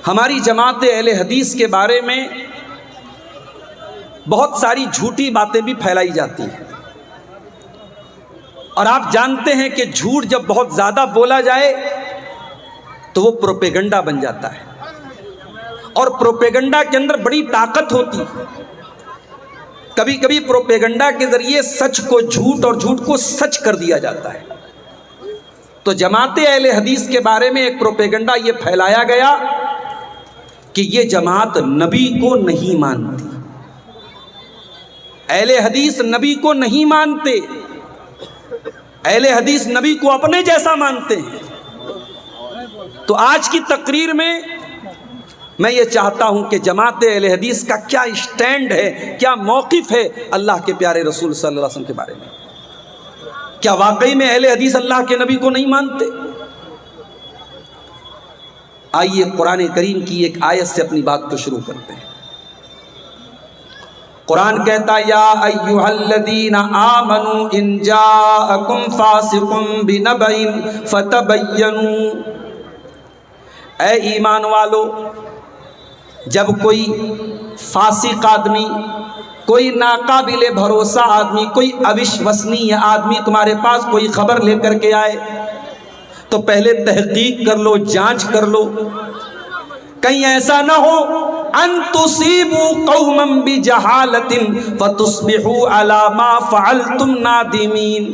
ہماری جماعت اہل حدیث کے بارے میں بہت ساری جھوٹی باتیں بھی پھیلائی جاتی ہیں، اور آپ جانتے ہیں کہ جھوٹ جب بہت زیادہ بولا جائے تو وہ پروپیگنڈا بن جاتا ہے، اور پروپیگنڈا کے اندر بڑی طاقت ہوتی ہے۔ کبھی کبھی پروپیگنڈا کے ذریعے سچ کو جھوٹ اور جھوٹ کو سچ کر دیا جاتا ہے۔ تو جماعت اہل حدیث کے بارے میں ایک پروپیگنڈا یہ پھیلایا گیا کہ یہ جماعت نبی کو نہیں مانتی، اہل حدیث نبی کو نہیں مانتے، اہل حدیث نبی کو اپنے جیسا مانتے ہیں۔ تو آج کی تقریر میں میں یہ چاہتا ہوں کہ جماعت اہل حدیث کا کیا اسٹینڈ ہے، کیا موقف ہے اللہ کے پیارے رسول صلی اللہ علیہ وسلم کے بارے میں۔ کیا واقعی میں اہل حدیث اللہ کے نبی کو نہیں مانتے؟ آئیے قرآن کریم کی ایک آیت سے اپنی بات کو شروع کرتے ہیں۔ قرآن کہتا ہے یا ایھا الذین آمنوا ان جاءکم فاسق بنبأ فتبینوا، اے ایمان والو، جب کوئی فاسق آدمی، کوئی ناقابل بھروسہ آدمی، کوئی اوشوسنیہ آدمی تمہارے پاس کوئی خبر لے کر کے آئے تو پہلے تحقیق کر لو، جانچ کر لو، کہیں ایسا نہ ہو ان تصیبوا قوما بجہالۃ فتصبحوا علی ما فعلتم نادمین،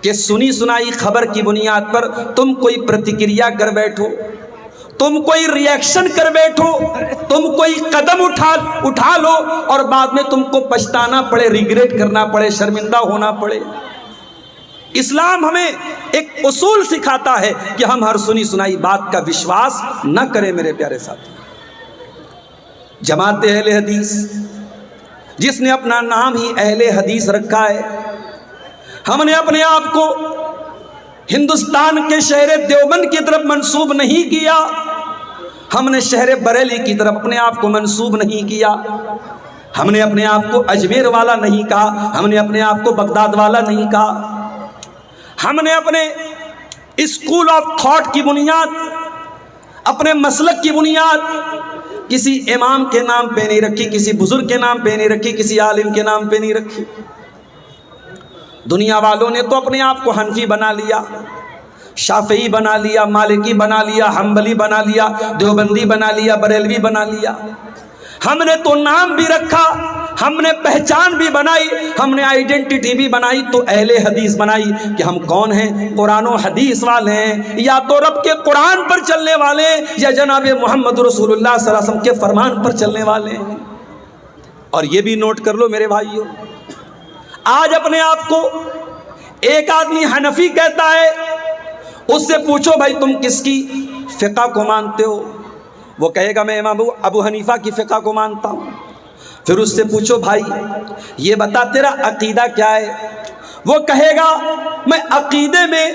کہ سنی سنائی خبر کی بنیاد پر تم کوئی پرتکریا کر بیٹھو، تم کوئی ریئیکشن کر بیٹھو، تم کوئی قدم اٹھا لو اور بعد میں تم کو پچھتانا پڑے، ریگریٹ کرنا پڑے، شرمندہ ہونا پڑے۔ اسلام ہمیں ایک اصول سکھاتا ہے کہ ہم ہر سنی سنائی بات کا وشواس نہ کریں۔ میرے پیارے ساتھی، جماعت اہل حدیث جس نے اپنا نام ہی اہل حدیث رکھا ہے، ہم نے اپنے آپ کو ہندوستان کے شہر دیوبند کی طرف منسوب نہیں کیا، ہم نے شہر بریلی کی طرف اپنے آپ کو منسوب نہیں کیا، ہم نے اپنے آپ کو اجمیر والا نہیں کہا، ہم نے اپنے آپ کو بغداد والا نہیں کہا، ہم نے اپنے اسکول آف تھاٹ کی بنیاد، اپنے مسلک کی بنیاد کسی امام کے نام پہ نہیں رکھی، کسی بزرگ کے نام پہ نہیں رکھی، کسی عالم کے نام پہ نہیں رکھی۔ دنیا والوں نے تو اپنے آپ کو حنفی بنا لیا، شافعی بنا لیا، مالکی بنا لیا، حنبلی بنا لیا، دیوبندی بنا لیا، بریلوی بنا لیا۔ ہم نے تو نام بھی رکھا، ہم نے پہچان بھی بنائی، ہم نے آئیڈینٹی بھی بنائی، تو اہل حدیث بنائی کہ ہم کون ہیں؟ قرآن و حدیث والے ہیں، یا تو رب کے قرآن پر چلنے والے ہیں یا جناب محمد رسول اللہ صلی اللہ علیہ وسلم کے فرمان پر چلنے والے ہیں۔ اور یہ بھی نوٹ کر لو میرے بھائیو، آج اپنے آپ کو ایک آدمی حنفی کہتا ہے، اس سے پوچھو بھائی تم کس کی فقہ کو مانتے ہو؟ وہ کہے گا میں امام ابو حنیفہ کی فقہ کو مانتا ہوں۔ پھر اس سے پوچھو بھائی یہ بتا تیرا عقیدہ کیا ہے؟ وہ کہے گا میں عقیدے میں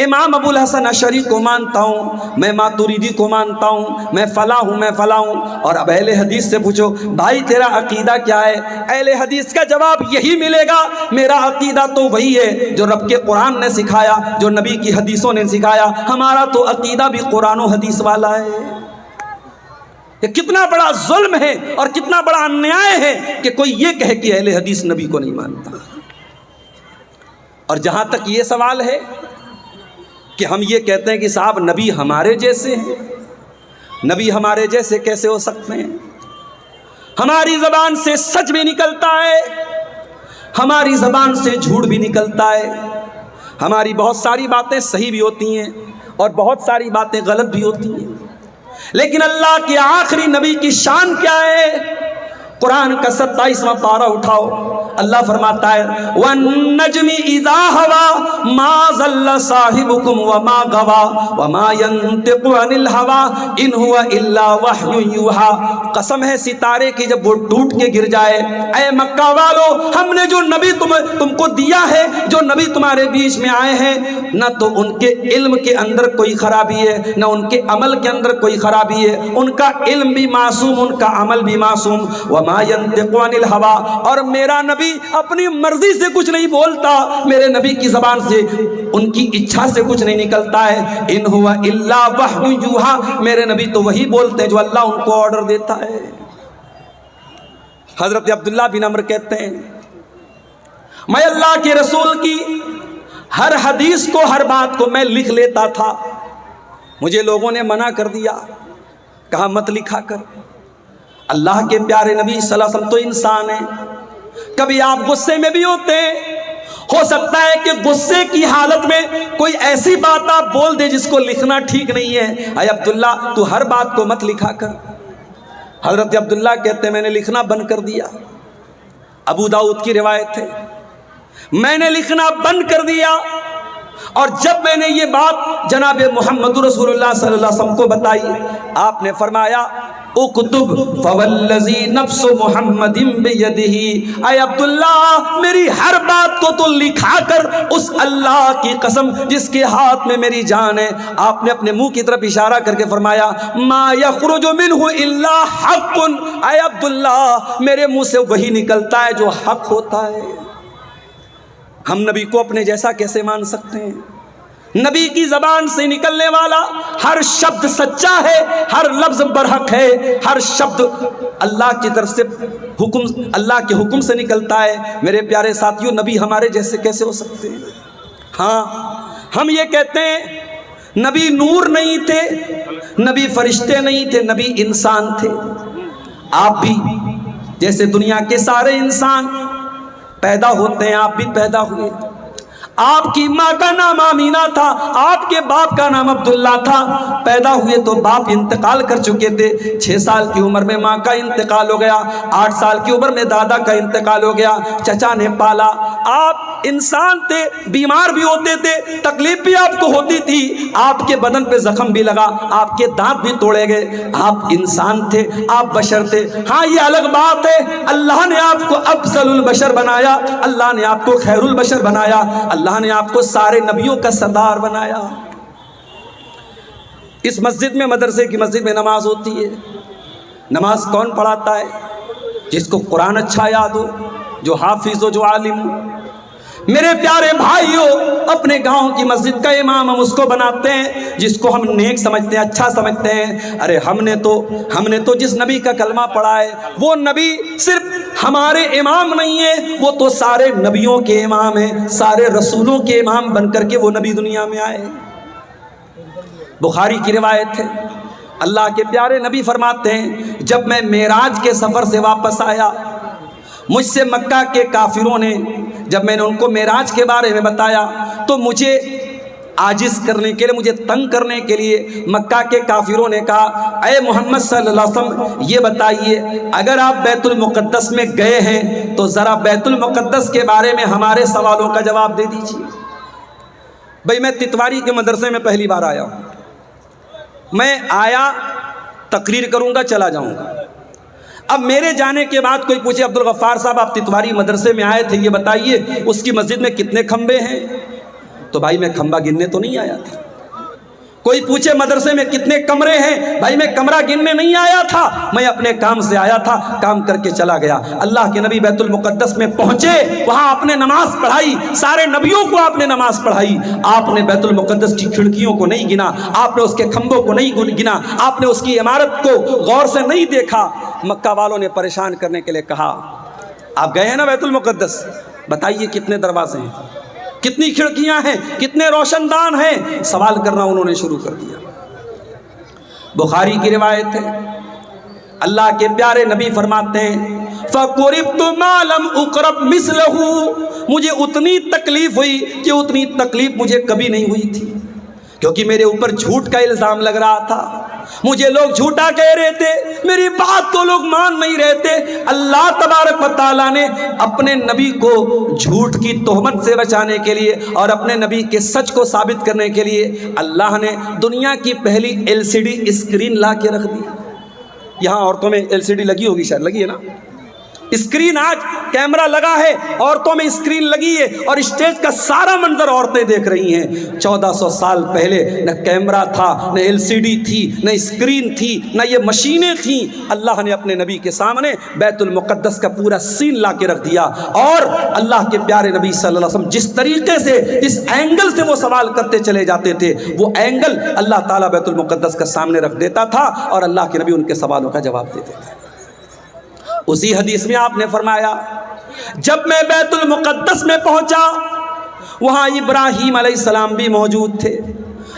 امام ابو الحسن اشعری کو مانتا ہوں، میں ماتوریدی کو مانتا ہوں، میں فلاں ہوں، میں فلاں ہوں۔ اور اب اہل حدیث سے پوچھو بھائی تیرا عقیدہ کیا ہے؟ اہل حدیث کا جواب یہی ملے گا، میرا عقیدہ تو وہی ہے جو رب کے قرآن نے سکھایا، جو نبی کی حدیثوں نے سکھایا، ہمارا تو عقیدہ بھی قرآن و حدیث والا ہے۔ یہ کتنا بڑا ظلم ہے اور کتنا بڑا انیائے ہے کہ کوئی یہ کہے کہ اہل حدیث نبی کو نہیں مانتا۔ اور جہاں تک یہ سوال ہے کہ ہم یہ کہتے ہیں کہ صاحب نبی ہمارے جیسے ہیں، نبی ہمارے جیسے کیسے ہو سکتے ہیں؟ ہماری زبان سے سچ بھی نکلتا ہے، ہماری زبان سے جھوٹ بھی نکلتا ہے، ہماری بہت ساری باتیں صحیح بھی ہوتی ہیں اور بہت ساری باتیں غلط بھی ہوتی ہیں، لیکن اللہ کے آخری نبی کی شان کیا ہے؟ قرآن کا 27واں پارہ اٹھاؤ، اللہ فرماتا ہے وَالنَّجْمِ إِذَا هَوَى مَا ضَلَّ صَاحِبُكُمْ وَمَا غَوَى وَمَا يَنطِقُ عَنِ الْهَوَى إِنْ هُوَ إِلَّا وَحْيٌ يُوحَىٰ۔ قسم ہے ستارے کی جب وہ ٹوٹ کے گر جائے، اے مکہ والو ہم نے جو نبی تم کو دیا ہے، جو نبی تمہارے بیچ میں آئے ہیں، نہ تو ان کے علم کے اندر کوئی خرابی ہے، نہ ان کے عمل کے اندر کوئی خرابی ہے، ان کا علم بھی معصوم، ان کا عمل بھی معصوم۔ وَمَا وما ينطق عن الهوى، اور میرا نبی اپنی مرضی سے کچھ نہیں بولتا، میرے نبی کی زبان سے ان کی اچھا سے کچھ نہیں نکلتا ہے، ان هو الا وحی یوحی، میرے نبی تو وہی بولتے ہیں جو اللہ ان کو آرڈر دیتا ہے۔ حضرت عبداللہ بن عمر کہتے ہیں میں اللہ کے رسول کی ہر حدیث کو، ہر بات کو میں لکھ لیتا تھا، مجھے لوگوں نے منع کر دیا، کہا مت لکھا کر۔ اللہ کے پیارے نبی صلی اللہ علیہ وسلم تو انسان ہیں، کبھی آپ غصے میں بھی ہوتے ہیں، ہو سکتا ہے کہ غصے کی حالت میں کوئی ایسی بات آپ بول دے جس کو لکھنا ٹھیک نہیں ہے، اے عبداللہ تو ہر بات کو مت لکھا کر۔ حضرت عبداللہ کہتے ہیں میں نے لکھنا بند کر دیا، ابو داؤد کی روایت ہے، میں نے لکھنا بند کر دیا، اور جب میں نے یہ بات جناب محمد رسول اللہ صلی اللہ علیہ وسلم کو بتائی، آپ نے فرمایا اکتب فوالذی نفس محمد بیدہ، اے عبداللہ میری ہر بات کو تو لکھا کر، اس اللہ کی قسم جس کے ہاتھ میں میری جان ہے۔ آپ نے اپنے منہ کی طرف اشارہ کر کے فرمایا ما یخرج منہ الا حق، اے عبداللہ میرے منہ سے وہی نکلتا ہے جو حق ہوتا ہے۔ ہم نبی کو اپنے جیسا کیسے مان سکتے ہیں؟ نبی کی زبان سے نکلنے والا ہر شبد سچا ہے، ہر لفظ برحق ہے، ہر شبد اللہ کی طرف سے اللہ کے حکم سے نکلتا ہے۔ میرے پیارے ساتھیوں، نبی ہمارے جیسے کیسے ہو سکتے ہیں؟ ہاں ہم یہ کہتے ہیں نبی نور نہیں تھے، نبی فرشتے نہیں تھے، نبی انسان تھے۔ آپ بھی جیسے دنیا کے سارے انسان پیدا ہوتے ہیں، آپ بھی پیدا ہوئے۔ آپ کی ماں کا نام آمینہ تھا، آپ کے باپ کا نام عبداللہ تھا۔ پیدا ہوئے تو باپ انتقال کر چکے تھے، 6 سال کی عمر میں ماں کا انتقال ہو گیا، 8 سال کی عمر میں دادا کا انتقال ہو گیا، چچا نے پالا۔ آپ انسان تھے، بیمار بھی ہوتے تھے، تکلیف بھی آپ کو ہوتی تھی، آپ کے بدن پہ زخم بھی لگا، آپ کے دانت بھی توڑے گئے، آپ انسان تھے، آپ بشر تھے۔ ہاں یہ الگ بات ہے، اللہ نے آپ کو افضل البشر بنایا، اللہ نے آپ کو خیر البشر بنایا، اللہ نے آپ کو سارے نبیوں کا سردار بنایا۔ اس مسجد میں، مدرسے کی مسجد میں نماز ہوتی ہے۔ نماز کون پڑھاتا ہے؟ جس کو قرآن اچھا یاد ہو، جو حافظ ہو، جو عالم ہو۔ میرے پیارے بھائیوں، اپنے گاؤں کی مسجد کا امام ہم اس کو بناتے ہیں جس کو ہم نیک سمجھتے ہیں، اچھا سمجھتے ہیں۔ ارے ہم نے تو جس نبی کا کلمہ پڑھا ہے، وہ نبی صرف ہمارے امام نہیں ہے، وہ تو سارے نبیوں کے امام ہیں، سارے رسولوں کے امام بن کر کے وہ نبی دنیا میں آئے۔ بخاری کی روایت ہے، اللہ کے پیارے نبی فرماتے ہیں جب میں معراج کے سفر سے واپس آیا، مجھ سے مکہ کے کافروں نے، جب میں نے ان کو معراج کے بارے میں بتایا تو مجھے عاجز کرنے کے لیے، مجھے تنگ کرنے کے لیے مکہ کے کافروں نے کہا اے محمد صلی اللہ علیہ وسلم یہ بتائیے اگر آپ بیت المقدس میں گئے ہیں تو ذرا بیت المقدس کے بارے میں ہمارے سوالوں کا جواب دے دیجیے۔ بھئی میں تتواری کے مدرسے میں پہلی بار آیا ہوں، میں آیا تقریر کروں گا چلا جاؤں گا۔ اب میرے جانے کے بعد کوئی پوچھے عبدالغفار صاحب آپ تتواری مدرسے میں آئے تھے، یہ بتائیے اس کی مسجد میں کتنے کھمبے ہیں؟ تو بھائی میں کھمبا گننے تو نہیں آیا تھا۔ کوئی پوچھے مدرسے میں کتنے کمرے ہیں؟ بھائی میں کمرہ گننے نہیں آیا تھا، میں اپنے کام سے آیا تھا، کام کر کے چلا گیا۔ اللہ کے نبی بیت المقدس میں پہنچے، وہاں آپ نے نماز پڑھائی، سارے نبیوں کو آپ نے نماز پڑھائی۔ آپ نے بیت المقدس کی کھڑکیوں کو نہیں گنا، آپ نے اس کے کھمبوں کو نہیں گنا، آپ نے اس کی عمارت کو غور سے نہیں دیکھا۔ مکہ والوں نے پریشان کرنے کے لیے کہا آپ گئے ہیں نا بیت المقدس، بتائیے کتنے دروازے ہیں، کتنی کھڑکیاں ہیں، کتنے روشن دان ہیں؟ سوال کرنا انہوں نے شروع کر دیا۔ بخاری کی روایت ہے، اللہ کے پیارے نبی فرماتے ہیں فَقُرِبْتُ مَا لَمْ أُقْرَبْ مِثْلَهُ، مجھے اتنی تکلیف ہوئی کہ اتنی تکلیف مجھے کبھی نہیں ہوئی تھی، کیونکہ میرے اوپر جھوٹ کا الزام لگ رہا تھا، مجھے لوگ جھوٹا کہہ رہے تھے، میری بات تو لوگ مان نہیں رہے تھے۔ اللہ تبارک و تعالیٰ نے اپنے نبی کو جھوٹ کی تہمت سے بچانے کے لیے اور اپنے نبی کے سچ کو ثابت کرنے کے لیے اللہ نے دنیا کی پہلی LCD اسکرین لا کے رکھ دی۔ یہاں عورتوں میں LCD لگی ہوگی، شاید لگی ہے نا؟ اسکرین آج کیمرہ لگا ہے، عورتوں میں اسکرین لگی ہے اور اسٹیج کا سارا منظر عورتیں دیکھ رہی ہیں۔ 1400 سال پہلے نہ کیمرہ تھا، نہ LCD تھی، نہ اسکرین تھی، نہ یہ مشینیں تھیں۔ اللہ نے اپنے نبی کے سامنے بیت المقدس کا پورا سین لا کے رکھ دیا، اور اللہ کے پیارے نبی صلی اللہ علیہ وسلم جس طریقے سے، جس اینگل سے وہ سوال کرتے چلے جاتے تھے، وہ اینگل اللہ تعالیٰ بیت المقدس کا سامنے رکھ دیتا تھا اور اللہ کے نبی ان کے سوالوں کا جواب دیتے تھے۔ اسی حدیث میں آپ نے فرمایا، جب میں بیت المقدس میں پہنچا، وہاں ابراہیم علیہ السلام بھی موجود تھے،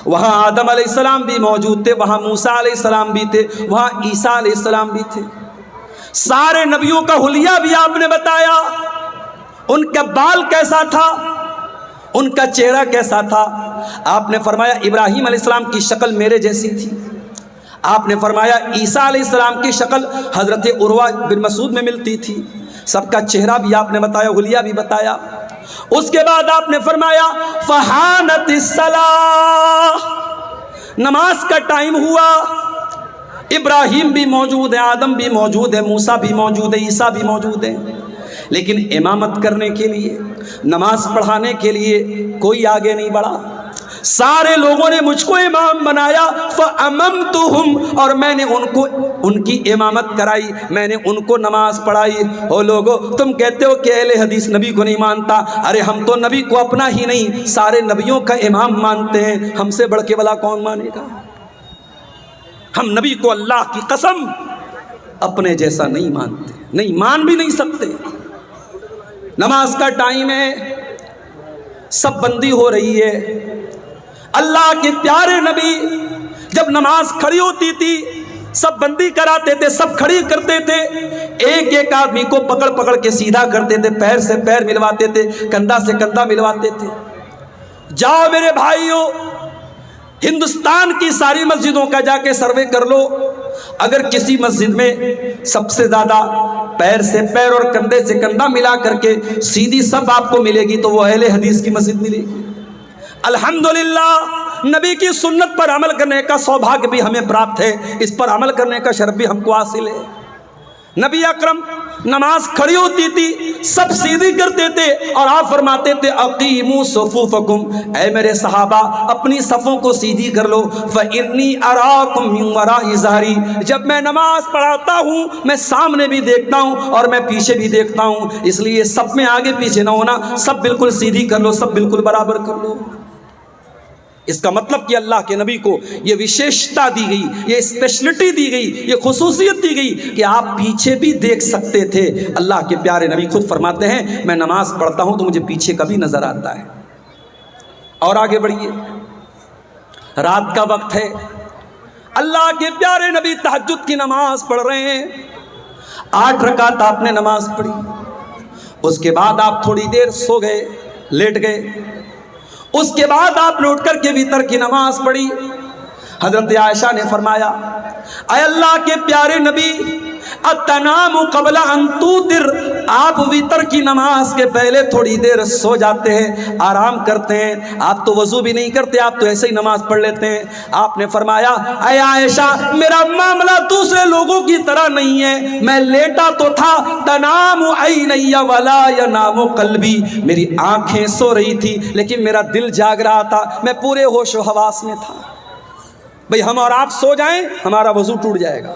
وہاں آدم علیہ السلام بھی موجود تھے، وہاں موسیٰ علیہ السلام بھی تھے، وہاں عیسیٰ علیہ السلام بھی تھے۔ سارے نبیوں کا حلیہ بھی آپ نے بتایا، ان کا بال کیسا تھا، ان کا چہرہ کیسا تھا۔ آپ نے فرمایا ابراہیم علیہ السلام کی شکل میرے جیسی تھی۔ آپ نے فرمایا عیسیٰ علیہ السلام کی شکل حضرت عروہ بن مسعود میں ملتی تھی۔ سب کا چہرہ بھی آپ نے بتایا، حلیہ بھی بتایا۔ اس کے بعد آپ نے فرمایا فحانت الصلاۃ، نماز کا ٹائم ہوا، ابراہیم بھی موجود ہے، آدم بھی موجود ہے، موسیٰ بھی موجود ہے، عیسیٰ بھی موجود ہے، لیکن امامت کرنے کے لیے، نماز پڑھانے کے لیے کوئی آگے نہیں بڑھا۔ سارے لوگوں نے مجھ کو امام بنایا، فَأَمَمْتُهُمْ، اور میں نے ان کی امامت کرائی، میں نے ان کو نماز پڑھائی۔ او لوگو، تم کہتے ہو کہ اہل حدیث نبی کو نہیں مانتا، ارے ہم تو نبی کو اپنا ہی نہیں سارے نبیوں کا امام مانتے ہیں، ہم سے بڑھ کے بھلا کون مانے گا؟ ہم نبی کو اللہ کی قسم اپنے جیسا نہیں مانتے، نہیں مان بھی نہیں سکتے۔ نماز کا ٹائم ہے، سب بندی ہو رہی ہے۔ اللہ کے پیارے نبی جب نماز کھڑی ہوتی تھی، سب بندی کراتے تھے، سب کھڑی کرتے تھے، ایک ایک آدمی کو پکڑ پکڑ کے سیدھا کرتے تھے، پیر سے پیر ملواتے تھے، کندھا سے کندھا ملواتے تھے۔ جاؤ میرے بھائیو، ہندوستان کی ساری مسجدوں کا جا کے سروے کر لو، اگر کسی مسجد میں سب سے زیادہ پیر سے پیر اور کندھے سے کندھا ملا کر کے سیدھی سب آپ کو ملے گی تو وہ اہل حدیث کی مسجد ملے گی۔ الحمدللہ نبی کی سنت پر عمل کرنے کا سوبھاگ بھی ہمیں پراپت ہے، اس پر عمل کرنے کا شرف بھی ہم کو حاصل ہے۔ نبی اکرم نماز کھڑی ہوتی تھی، سب سیدھی کرتے تھے اور آپ فرماتے تھے اقیموا صفوفکم، اے میرے صحابہ اپنی صفوں کو سیدھی کر لو، فانی اراکم من وراء ظہری، جب میں نماز پڑھاتا ہوں میں سامنے بھی دیکھتا ہوں اور میں پیچھے بھی دیکھتا ہوں، اس لیے سب میں آگے پیچھے نہ ہونا، سب بالکل سیدھی کر لو، سب بالکل برابر کر لو۔ اس کا مطلب کہ اللہ کے نبی کو یہ وشیشتا دی گئی، یہ اسپیشلٹی دی گئی، یہ خصوصیت دی گئی کہ آپ پیچھے بھی دیکھ سکتے تھے۔ اللہ کے پیارے نبی خود فرماتے ہیں میں نماز پڑھتا ہوں تو مجھے پیچھے کا بھی نظر آتا ہے۔ اور آگے بڑھیے، رات کا وقت ہے، اللہ کے پیارے نبی تہجد کی نماز پڑھ رہے ہیں، 8 رکعت آپ نے نماز پڑھی، اس کے بعد آپ تھوڑی دیر سو گئے، لیٹ گئے، اس کے بعد آپ نے اٹھ کر کے وتر کی نماز پڑھی۔ حضرت عائشہ نے فرمایا اے اللہ کے پیارے نبی اتنام قبل ان توتر، آپ وتر کی نماز کے پہلے تھوڑی دیر سو جاتے ہیں، آرام کرتے ہیں، آپ تو وضو بھی نہیں کرتے، آپ تو ایسے ہی نماز پڑھ لیتے ہیں۔ آپ نے فرمایا اے عائشہ میرا معاملہ دوسرے لوگوں کی طرح نہیں ہے، میں لیٹا تو تھا، تنام عینی ولا ینام قلبی، میری آنکھیں سو رہی تھی لیکن میرا دل جاگ رہا تھا، میں پورے ہوش و حواس میں تھا۔ بھئی ہم اور آپ سو جائیں ہمارا وضو ٹوٹ جائے گا۔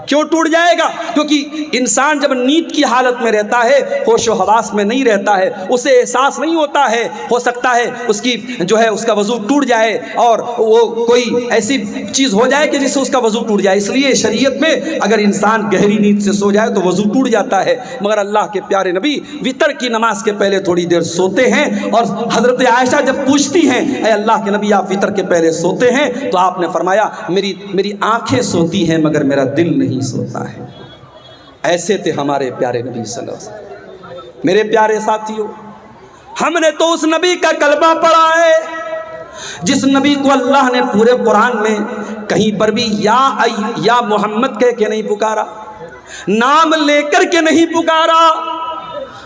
کیوں ٹوٹ جائے گا؟ کیونکہ انسان جب نیند کی حالت میں رہتا ہے، ہوش و حواس میں نہیں رہتا ہے، اسے احساس نہیں ہوتا ہے، ہو سکتا ہے اس کی اس کا وضو ٹوٹ جائے اور وہ کوئی ایسی چیز ہو جائے کہ جس سے اس کا وضو ٹوٹ جائے۔ اس لیے شریعت میں اگر انسان گہری نیند سے سو جائے تو وضو ٹوٹ جاتا ہے، مگر اللہ کے پیارے نبی وتر کی نماز کے پہلے تھوڑی دیر سوتے ہیں، اور حضرت عائشہ جب پوچھتی ہیں اے اللہ کے نبی آپ وتر کے پہلے سوتے ہیں، تو آپ نے فرمایا میری آنکھیں سوتی ہیں مگر میرا دل نہیں سوتا ہے۔ ایسے تھے ہمارے پیارے نبی صلی اللہ علیہ وسلم۔ میرے پیارے ساتھیوں، ہم نے تو اس نبی کا کلمہ پڑھا ہے جس نبی کو اللہ نے پورے قرآن میں کہیں پر بھی یا محمد کہہ کے نہیں پکارا، نام لے کر کے نہیں پکارا،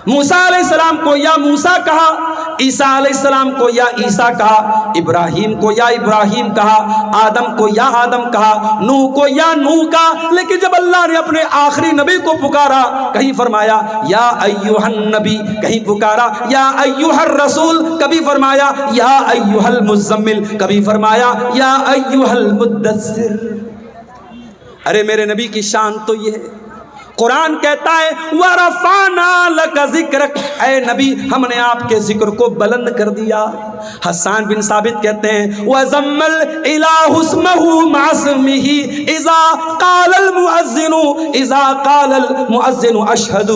موسیٰ علیہ السلام کو یا موسیٰ کہا، عیسیٰ علیہ السلام کو یا عیسیٰ کہا، ابراہیم کو یا ابراہیم کہا، آدم کو یا آدم کہا، نوح کو یا نوح کہا. لیکن جب اللہ نے اپنے آخری نبی کو پکارا، کہیں فرمایا یا ایھا النبی، کہیں پکارا یا ایھا الرسول، کبھی فرمایا یا ایھا المزمل، کبھی فرمایا یا ایھا المدثر. ارے میرے نبی کی شان تو یہ ہے. قرآن کہتا ہے وَرَفَعْنَا لَكَ ذِكْرَكَ، اے نبی ہم نے آپ کے ذکر کو بلند کر دیا. حسان بن ثابت کہتے ہیں وَزَمَّ الْإِلَٰهُ اسْمَهُ مَعَ اسْمِهِ إِذَا قَالَ الْمُؤَذِّنُ أَشْهَدُ.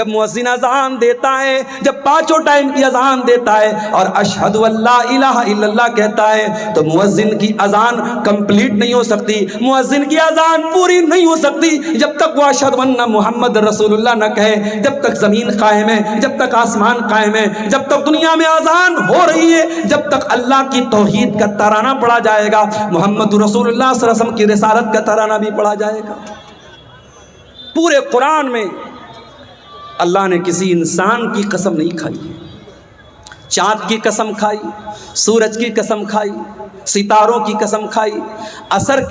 جب مؤذن اذان دیتا ہے، جب پانچوں ٹائم کی اذان دیتا ہے اور اشہد ان لا الہ الا اللہ کہتا ہے، تو مؤذن کی اذان کمپلیٹ نہیں ہو سکتی، مؤذن کی اذان پوری نہیں ہو سکتی جب تک وہ اشہد ان محمد رسول اللہ نہ کہے. جب تک زمین قائم ہے، جب تک آسمان قائم ہے، جب تک دنیا میں اذان ہو رہی ہے، جب تک اللہ کی توحید کا ترانہ پڑھا جائے گا، محمد رسول اللہ صلی اللہ علیہ وسلم کی رسالت کا ترانہ بھی پڑھا جائے گا. پورے قرآن میں اللہ نے کسی انسان کی قسم نہیں کھائی. چاند کی قسم کھائی، سورج کی قسم کھائی، ستاروں کی قسم کھائی، عصر کے